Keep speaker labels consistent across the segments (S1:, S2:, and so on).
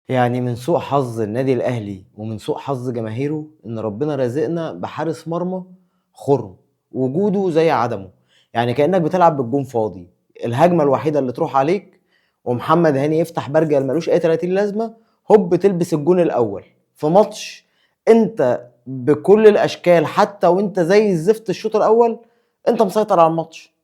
S1: يعني من سوء حظ النادي الاهلي ومن سوء حظ جماهيره ان ربنا رزقنا بحارس مرمى خرم، وجوده زي عدمه. يعني كانك بتلعب بالجون فاضي، الهجمه الوحيده اللي تروح عليك ومحمد هاني يفتح برجل ملوش اي 30 لازمه، هوب تلبس الجون الاول في ماتش. انت بكل الاشكال حتى وانت زي الزفت الشوط الاول انت مسيطر على الماتش،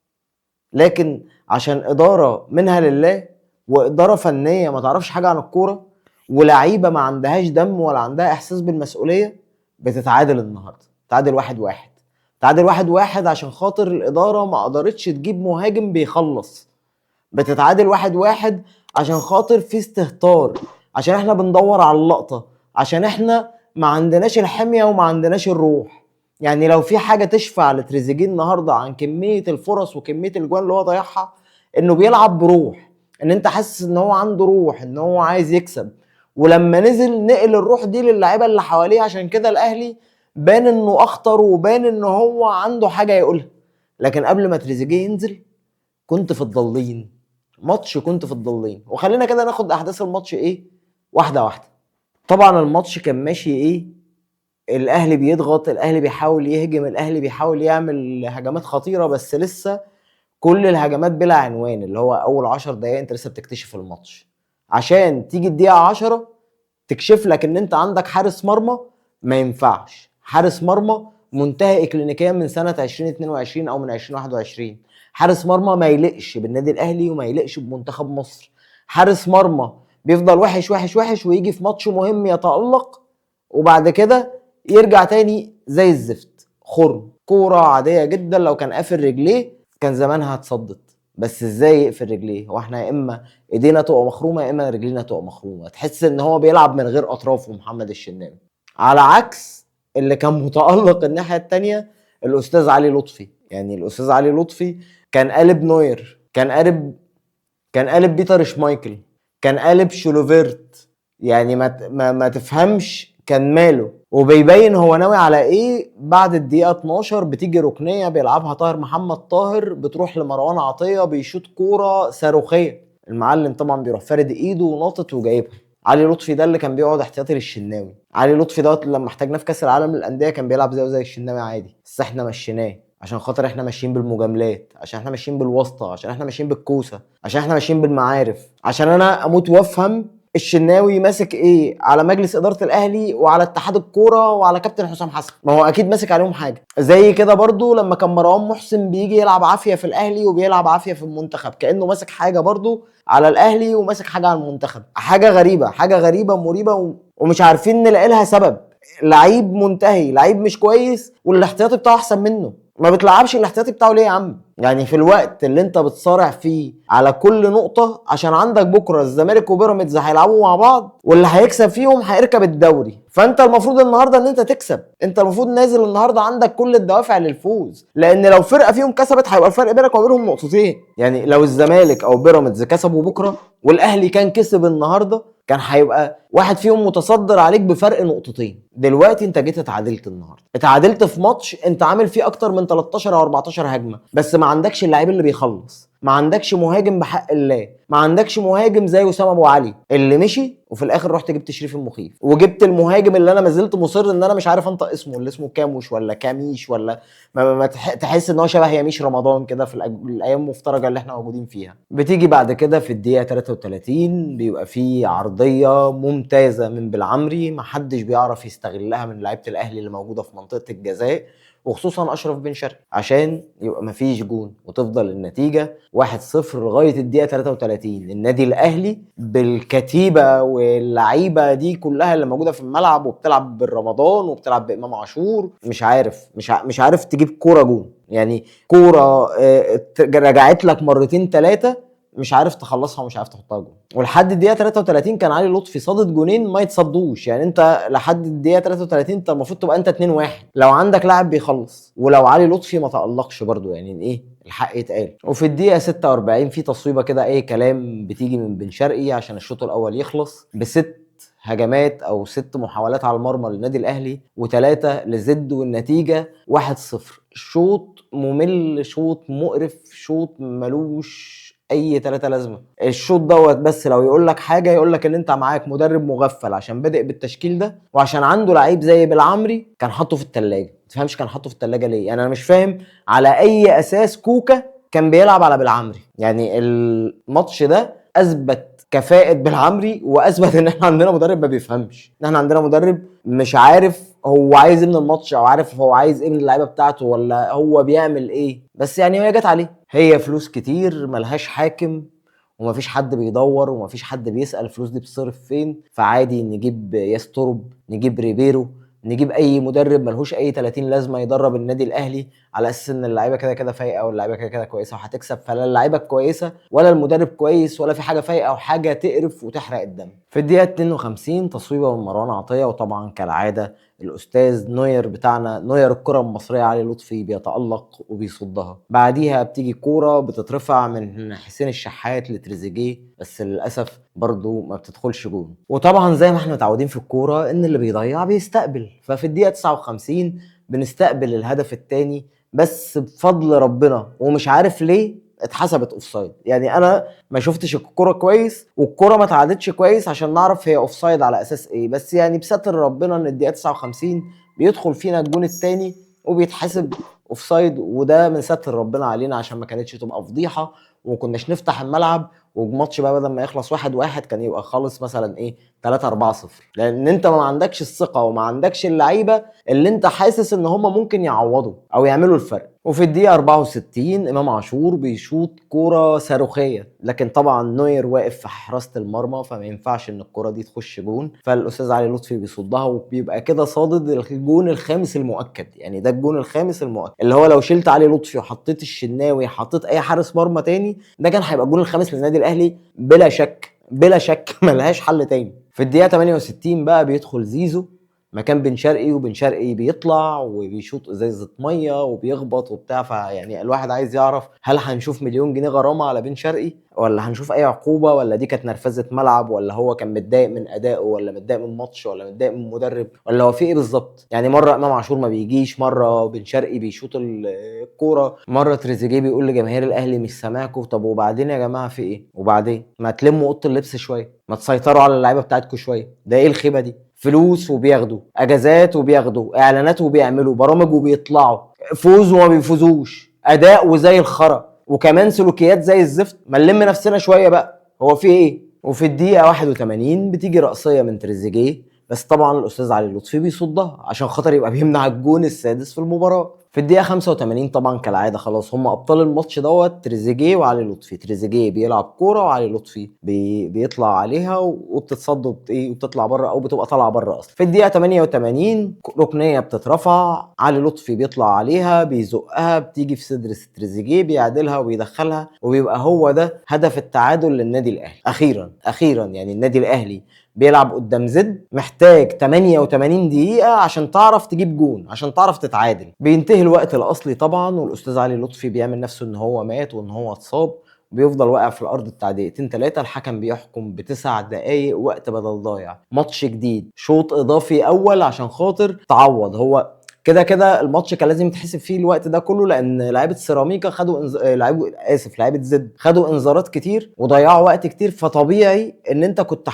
S1: لكن عشان اداره منها لله واداره فنيه ما تعرفش حاجه عن الكوره ولعيبه ما عندهاش دم ولا عندها احساس بالمسؤوليه، بتتعادل النهارده. تعادل 1-1. تعادل 1-1 عشان خاطر الاداره ما قدرتش تجيب مهاجم بيخلص. بتتعادل 1-1 عشان خاطر في استهتار، عشان احنا بندور على اللقطه، عشان احنا ما عندناش الحميه وما عندناش الروح. يعني لو في حاجه تشفع لتريزيجيه النهارده عن كميه الفرص وكميه الجوان اللي هو ضيعها، انه بيلعب بروح، ان انت حاسس ان هو عنده روح، ان هو عايز يكسب. ولما نزل نقل الروح دي للاعيبه اللي حواليه، عشان كده الاهلي بان انه اخطر وبان ان هو عنده حاجه يقولها. لكن قبل ما تريزيجيه ينزل كنت في الضالين، ماتش كنت في الضالين. وخلينا كده ناخد احداث الماتش ايه واحده واحده. طبعا الماتش كان ماشي ايه، الاهلي بيضغط، الاهلي بيحاول يهجم، الاهلي بيحاول يعمل هجمات خطيره، بس لسه كل الهجمات بلا عنوان. اللي هو اول 10 دقايق انت لسه بتكتشف الماتش، عشان تيجي الدقيقه 10 تكشف لك ان انت عندك حارس مرمى ما ينفعش، حارس مرمى منتهي اكلينيكيا من سنه 2022 او من 2021، حارس مرمى ما يليقش بالنادي الاهلي وما يليقش بمنتخب مصر، حارس مرمى بيفضل وحش وحش وحش ويجي في ماتش مهم يتألق وبعد كده يرجع تاني زي الزفت. خرم كورة عادية جدا، لو كان قافل رجليه كان زمانها اتصدت. بس ازاي يقفل رجليه؟ هو احنا يا اما ايدينا تبقى مخرومه يا اما رجلينا تبقى مخرومه، تحس ان هو بيلعب من غير اطرافه محمد الشناوي. على عكس اللي كان متالق الناحيه التانيه الاستاذ علي لطفي. يعني الاستاذ علي لطفي كان قالب نوير، كان قالب بيتر شمايكل، كان قالب شولوفيرت. يعني ما تفهمش كان ماله، وبيبين هو ناوي على ايه. بعد الدقيقه 12 بتيجي ركنيه بيلعبها طاهر محمد طاهر، بتروح لمروان عطيه بيشوط كوره صاروخيه، المعلم طبعا بيروح فارد ايده وناطط وجايبها. علي لطفي ده اللي كان بيقعد احتياطي للشناوي، علي لطفي ده لما احتاجناه في كاس العالم للانديه كان بيلعب زيه زي الشناوي عادي، بس احنا مشيناه عشان خاطر احنا ماشيين بالمجاملات، عشان احنا ماشيين بالواسطه، عشان احنا ماشيين بالكوسه، عشان احنا ماشيين بالمعارف. عشان انا اموت وافهم الشناوي ماسك ايه على مجلس اداره الاهلي وعلى اتحاد الكوره وعلى كابتن حسام حسن، ما هو اكيد ماسك عليهم حاجه. زي كده برضو لما كان مروان محسن بيجي يلعب عافيه في الاهلي وبيلعب عافيه في المنتخب، كانه ماسك حاجه برضو على الاهلي وماسك حاجه على المنتخب. حاجه غريبه، حاجه غريبه مريبه ومش عارفين نلاقي لها سبب. لعيب منتهي، لعيب مش كويس والاحتياطي بتاعه احسن منه، ما بتلعبش الاحتياطي بتاعه ليه يا عم؟ يعني في الوقت اللي انت بتصارع فيه على كل نقطة، عشان عندك بكرة الزمالك وبيراميدز هيلعبوا مع بعض واللي هيكسب فيهم هيركب الدوري، فانت المفروض النهارده ان انت تكسب. انت المفروض نازل النهارده عندك كل الدوافع للفوز، لان لو فرقة فيهم كسبت هيبقى الفرق بينك وبينهم نقطتين. يعني لو الزمالك او بيراميدز كسبوا بكرة والاهلي كان كسب النهارده كان هيبقى واحد فيهم متصدر عليك بفرق نقطتين. دلوقتي انت جيت اتعادلت النهارده، اتعادلت في ماتش انت عامل فيه اكتر من 13 او 14 هجمه، بس ما عندكش اللعيب اللي بيخلص، ما عندكش مهاجم بحق الله، ما عندكش مهاجم زي وسام ابو علي اللي مشي وفي الاخر رحت جبت شريف المخيف، وجبت المهاجم اللي انا ما زلت مصر ان انا مش عارف انطق اسمه، اللي اسمه كاموش ولا كاميش ولا تحس ان هو شبه يميش رمضان كده في الايام المفترجه اللي احنا موجودين فيها. بتيجي بعد كده في الدقيقه 33 بيبقى في عرضيه ممتازه من بالعمري ما حدش بيعرف يستغلها من لعيبه الاهلي اللي موجوده في منطقه الجزاء، وخصوصا اشرف بن شرقي، عشان يبقى مفيش جون وتفضل النتيجه 1-0 لغايه الدقيقه 33. النادي الاهلي بالكتيبه واللعيبه دي كلها اللي موجوده في الملعب وبتلعب بالرمضان وبتلعب بامام عاشور، مش عارف تجيب كوره جون. يعني كوره رجعت لك مرتين ثلاثه مش عارف تخلصها ومش عارف تحطها جون. ولحد الدقيقه 33 كان علي لطفي صادت جونين ما يتصدوش. يعني انت لحد الدقيقه 33 انت المفروض تبقى انت 2-1 لو عندك لاعب بيخلص، ولو علي لطفي ما تألقش برضو، يعني ايه الحق يتقال. وفي الدقيقه 46 في تصويبه كده اي كلام بتيجي من بن شرقي عشان الشوط الاول يخلص بست هجمات او 6 محاولات على المرمى للنادي الاهلي و3 لزد، والنتيجه 1-0. شوط ممل، شوط مقرف، شوط ملوش اي 3 لازمه. الشوط دوت بس لو يقول لك حاجه، يقول لك ان انت معاك مدرب مغفل عشان بادئ بالتشكيل ده، وعشان عنده لعيب زي بالعمري كان حاطه في الثلاجه. ما تفهمش كان حاطه في الثلاجه ليه؟ يعني انا مش فاهم على اي اساس كوكا كان بيلعب على بالعمري. يعني الماتش ده اثبت كفاءة بالعمري، واثبت ان احنا عندنا مدرب ما بيفهمش، ان احنا عندنا مدرب مش عارف هو عايز ايه من الماتش، او عارف هو عايز ايه من اللعيبه بتاعته، ولا هو بيعمل ايه. بس يعني هي جت عليه، هي فلوس كتير ملهاش حاكم، ومفيش حد بيدور، ومفيش حد بيسأل الفلوس دي بتصرف فين. فعادي نجيب ياسترب، نجيب ريبيرو، نجيب اي مدرب ملهوش اي 30 لازمه يدرب النادي الاهلي، على اساس ان اللعيبه كده كده فايقه، واللعيبه كده كده كويسه وهتكسب. فلا اللعيبه كويسه ولا المدرب كويس، ولا في حاجه فايقه وحاجه تقرف وتحرق الدم. في الدقيقه 52 تصويبه من مروان عطيه، وطبعا كالعاده الاستاذ نوير بتاعنا، نوير الكره المصريه علي لطفي، بيتالق وبيصدها. بعديها بتيجي كوره بتترفع من حسين الشحات لتريزيجيه، بس للاسف برضو ما بتدخلش جون. وطبعا زي ما احنا متعودين في الكوره ان اللي بيضيع بيستقبل. ففي الدقيقه 59 بنستقبل الهدف الثاني، بس بفضل ربنا ومش عارف ليه اتحسبت اوفسايد. يعني انا ما شفتش الكوره كويس، والكوره ما اتعادتش كويس عشان نعرف هي اوفسايد على اساس ايه. بس يعني بستر ربنا ان الدقيقه 59 بيدخل فينا الجون الثاني وبيتحسب اوفسايد، وده من ستر ربنا علينا عشان ما كانتش تبقى فضيحه وما كناش نفتح الملعب والماتش بقى بدل ما يخلص 1-1 كان يبقى خالص مثلا ايه 3-4-0. لان انت ما عندكش الثقه وما عندكش اللعيبه اللي انت حاسس ان هم ممكن يعوضوا او يعملوا الفرق. وفي الدقيقه 64 امام عاشور بيشوط كوره صاروخيه، لكن طبعا نوير واقف في حراسه المرمى، فما ينفعش ان الكوره دي تخش جون. فالاستاذ علي لطفي بيصدها، وبيبقى كده صادد الجون الخامس المؤكد. يعني ده الجون الخامس المؤكد، اللي هو لو شلت علي لطفي وحطيت الشناوي، حطيت اي حارس مرمى تاني، ده كان هيبقى الجون الخامس للنادي الاهلي بلا شك، بلا شك ملهاش حل تاني. في الدقيقه 68 بقى بيدخل زيزو مكان بن شرقي، وبن شرقي بيطلع وبيشوط ازازه ميه وبيخبط وبتاع. فيعني الواحد عايز يعرف هل هنشوف مليون جنيه غرامه على بن شرقي، ولا هنشوف اي عقوبه، ولا دي كانت نرفزه ملعب، ولا هو كان متضايق من ادائه، ولا متضايق من الماتش، ولا متضايق من المدرب، ولا هو في ايه بالظبط. يعني مره امام عاشور ما بيجيش، مره بن شرقي بيشوط الكوره، مره تريزيجيه بيقول لجماهير الاهلي مش سامعكم. طب وبعدين يا جماعه في ايه؟ وبعدين ما تلموا اوضه اللبس شويه، ما تسيطروا على اللعيبه بتاعتكم شويه. ده ايه الخيبه دي؟ فلوس وبياخدوا، اجازات وبياخدوا، اعلانات وبيعملوا برامج وبيطلعوا، فوز وما بيفوزوش، اداء وزي الخرا، وكمان سلوكيات زي الزفت. ما نلم نفسنا شويه بقى، هو في ايه؟ وفي الدقيقه 81 بتيجي رأسيه من تريزيجيه، بس طبعا الاستاذ علي لطفي بيصدها عشان خاطر يبقى بيمنع الجون السادس في المباراه. في الدقيقه 85 طبعا كالعاده خلاص هم ابطال الماتش دوت، تريزيجيه وعلي لطفي. تريزيجيه بيلعب كوره، وعلي لطفي بيطلع عليها وبتتصد وبتطلع بره، او بتبقى طالعه بره اصلا. في الدقيقه 88 ركنيه بتترفع، علي لطفي بيطلع عليها بيزقها، بتيجي في صدر تريزيجيه بيعدلها وبيدخلها، وبيبقى هو ده هدف التعادل للنادي الاهلي. اخيرا يعني النادي الاهلي بيلعب قدام زد محتاج 88 دقيقة عشان تعرف تجيب جون، عشان تعرف تتعادل. بينتهي الوقت الأصلي طبعا، والأستاذ علي لطفي بيعمل نفسه إن هو مات وإن هو اتصاب، بيفضل واقع في الأرض بتاع دقيقتين 3. الحكم بيحكم ب9 دقايق وقت بدل ضايع، ماتش جديد، شوط إضافي أول عشان خاطر تعوض. هو كده كده الماتش كان لازم يتحسب فيه الوقت ده كله، لان لعيبه سيراميكا خدوا لعيبه زد خدوا انذارات كتير وضيعوا وقت كتير. فطبيعي ان انت كنت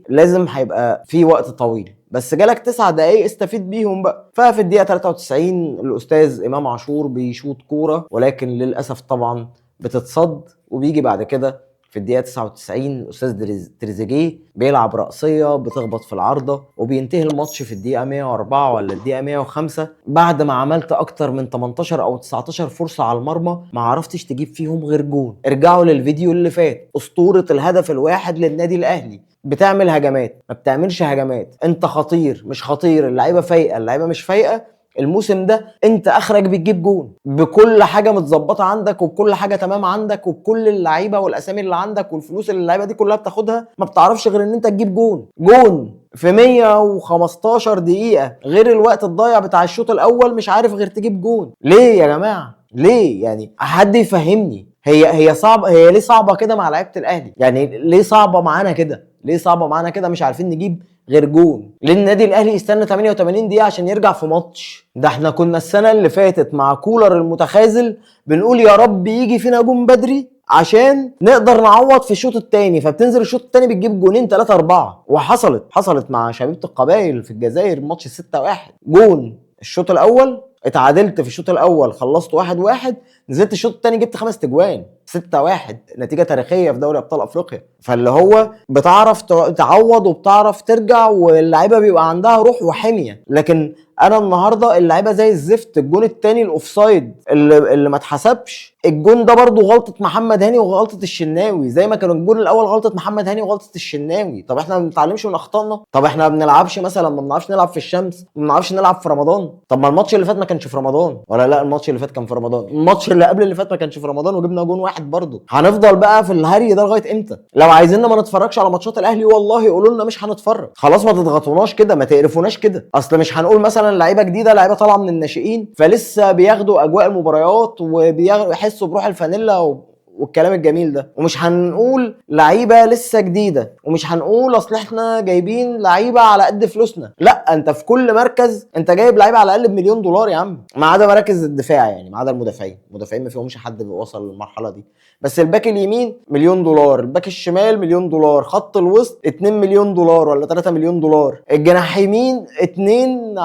S1: لازم هيبقى في وقت طويل، بس جالك 9 دقايق استفيد بيهم بقى. ففي الدقيقه 93 الاستاذ امام عاشور بيشوط كوره، ولكن للاسف طبعا بتتصد. وبيجي بعد كده في الدقيقة 99 الأستاذ تريزيجيه بيلعب رأسية بتخبط في العارضة، وبينتهي الماتش في الدقيقة 104 ولا الدقيقة 105 بعد ما عملت أكتر من 18 أو 19 فرصة على المرمى ما عرفتش تجيب فيهم غير جون. ارجعوا للفيديو اللي فات، أسطورة الهدف الواحد للنادي الأهلي بتعمل هجمات ما بتعملش هجمات، انت خطير مش خطير، اللعيبة فايقة اللعيبة مش فايقة. الموسم ده انت اخرك بتجيب جون بكل حاجه متظبطه عندك، وبكل حاجه تمام عندك، وبكل اللعيبه والاسامي اللي عندك والفلوس اللي اللعيبه دي كلها بتاخدها، ما بتعرفش غير ان انت تجيب جون في 115 دقيقه، غير الوقت الضايع بتاع الشوط الاول مش عارف غير تجيب جون. ليه يا جماعه؟ ليه؟ يعني حد يفهمني، هي صعبه، هي ليه صعبه كده مع لعيبه الاهلي؟ يعني ليه صعبه معانا كده؟ ليه صعبه معانا كده؟ مش عارفين نجيب غير جون. ليه النادي الاهلي يستنى 88 دقيقه عشان يرجع في ماتش؟ ده احنا كنا السنه اللي فاتت مع كولر المتخاذل بنقول يا رب يجي فينا جون بدري عشان نقدر نعوض في الشوط الثاني، فبتنزل الشوط الثاني بتجيب جونين 3 4. وحصلت مع شبيبه القبائل في الجزائر ماتش 6-1. جون الشوط الاول، اتعادلت في الشوط الاول خلصت 1-1، نزلت الشوط الثاني جبت 5 تجوان 6-1. نتيجه تاريخيه في دوري ابطال افريقيا. فاللي هو بتعرف تعوض وبتعرف ترجع، واللعيبه بيبقى عندها روح وحميه. لكن انا النهارده اللعيبه زي الزفت. الجون الثاني الاوفسايد اللي ما اتحسبش، الجون ده برضو غلطه محمد هاني وغلطه الشناوي، زي ما كان الجون الاول غلطه محمد هاني وغلطه الشناوي. طب احنا ما بنتعلمش من اخطائنا؟ طب احنا ما بنلعبش مثلا، ما بنعرفش نلعب في الشمس، ما بنعرفش نلعب في رمضان؟ طب ما الماتش اللي فات ما كانش في رمضان، ولا لا الماتش اللي فات كان في رمضان؟ الماتش اللي قبل اللي فات ما كانش في رمضان وجبنا جون واحد برضو. هنفضل بقى في الهري ده لغايه امتى؟ لو عايزيننا ما نتفرجش على ماتشات الاهلي والله يقولوا لنا مش هنتفرج. خلاص ما تضغطوناش كده، ما تقرفوناش كده. اصل مش هنقول مثلا لعيبه جديده، لعيبه طالعه من الناشئين فلسه بياخدوا اجواء المباريات وبيحسوا بروح الفانيلا والكلام الجميل ده، ومش هنقول لعيبه لسه جديده، ومش هنقول اصل احنا جايبين لعيبه على قد فلوسنا. لا، انت في كل مركز انت جايب لعيبه على الاقل بمليون دولار يا عم، ما عدا مراكز الدفاع يعني، ما عدا المدافعين ما فيهمش حد وصل للمرحله دي. بس الباك اليمين مليون دولار، الباك الشمال مليون دولار، خط الوسط 2 مليون دولار ولا 3 مليون دولار، الجناح يمين 2،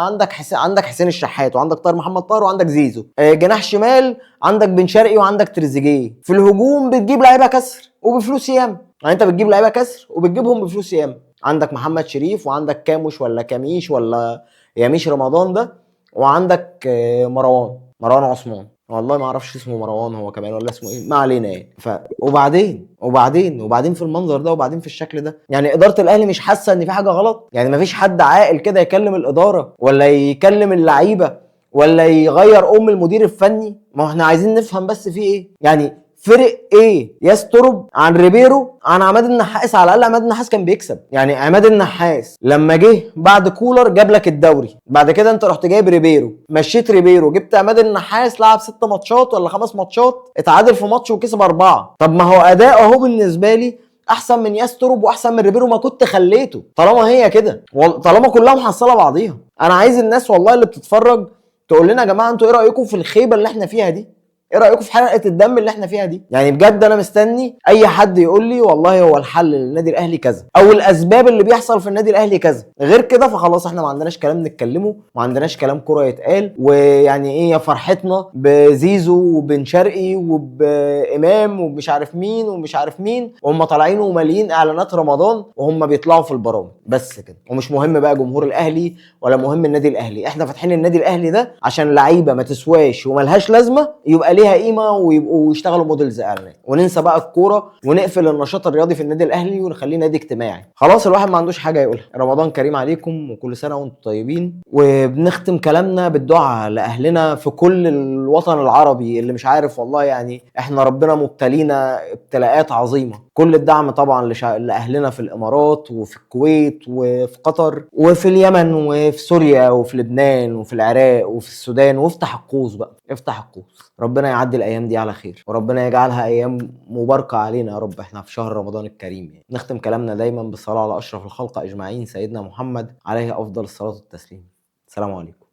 S1: عندك حسين الشحات، وعندك طاهر محمد طاهر، وعندك زيزو. جناح شمال عندك بن شرقي وعندك تريزيجيه. في الهجوم بتجيب لعيبه كسر وبفلوس ياما، يعني انت بتجيب لعيبه كسر وبتجيبهم بفلوس ياما. عندك محمد شريف، وعندك كاموش ولا كاميش ولا ياميش رمضان ده، وعندك مروان عثمان، والله ما اعرفش اسمه مروان هو كمان ولا اسمه ايه، ما علينا يعني. وبعدين في المنظر ده، وبعدين في الشكل ده، يعني اداره الاهلي مش حاسه ان في حاجه غلط؟ يعني ما فيش حد عاقل كده يكلم الاداره ولا يكلم اللعيبه ولا يغير المدير الفني؟ ما احنا عايزين نفهم بس في ايه. يعني فرق ايه يسترب عن ريبيرو عن عماد النحاس؟ على الاقل عماد النحاس كان بيكسب. يعني عماد النحاس لما جه بعد كولر جاب لك الدوري، بعد كده انت رحت جايب ريبيرو، مشيت ريبيرو، جبت عماد النحاس لعب 6 ماتشات ولا 5 ماتشات، اتعادل في ماتش وكسب 4. طب ما هو اداء اهو بالنسبه لي احسن من يسترب واحسن من ريبيرو، ما كنت خليته. طالما هي كده، طالما كلها محصله بعضيها. انا عايز الناس والله اللي بتتفرج تقول لنا يا جماعه انتوا ايه رايكم في الخيبه اللي احنا فيها دي؟ ايه رايكم في حلقه الدم اللي احنا فيها دي؟ يعني بجد انا مستني اي حد يقول لي والله هو الحل للنادي الاهلي كذا، او الاسباب اللي بيحصل في النادي الاهلي كذا. غير كده فخلاص احنا ما عندناش كلام نتكلمه، ما عندناش كلام كوره يتقال. ويعني ايه يا فرحتنا بزيزو وبن شرقي وبامام ومش عارف مين ومش عارف مين، وهم طالعين ومالين اعلانات رمضان وهم بيطلعوا في البرامج بس كده. ومش مهم بقى جمهور الاهلي ولا مهم النادي الاهلي، احنا فاتحين النادي الاهلي ده عشان لعيبه ما تسواش وملهاش لازمه يبقى ليها قيمه ويبقوا يشتغلوا موديلز اعلانات، وننسى بقى الكوره ونقفل النشاط الرياضي في النادي الاهلي ونخليه نادي اجتماعي. خلاص الواحد ما عندوش حاجه يقولها. رمضان كريم عليكم وكل سنه وانتم طيبين. وبنختم كلامنا بالدعاء لاهلنا في كل الوطن العربي اللي مش عارف والله، يعني احنا ربنا مبتلينا ابتلاءات عظيمه. كل الدعم طبعا لاهلنا في الامارات وفي الكويت وفي قطر وفي اليمن وفي سوريا وفي لبنان وفي العراق وفي السودان. وافتح القوس بقى، افتح القوس. ربنا يعدي الايام دي على خير، وربنا يجعلها ايام مباركه علينا يا رب. احنا في شهر رمضان الكريم يعني. نختم كلامنا دايما بالصلاه على اشرف الخلق اجمعين سيدنا محمد عليه افضل الصلاه والتسليم. السلام عليكم.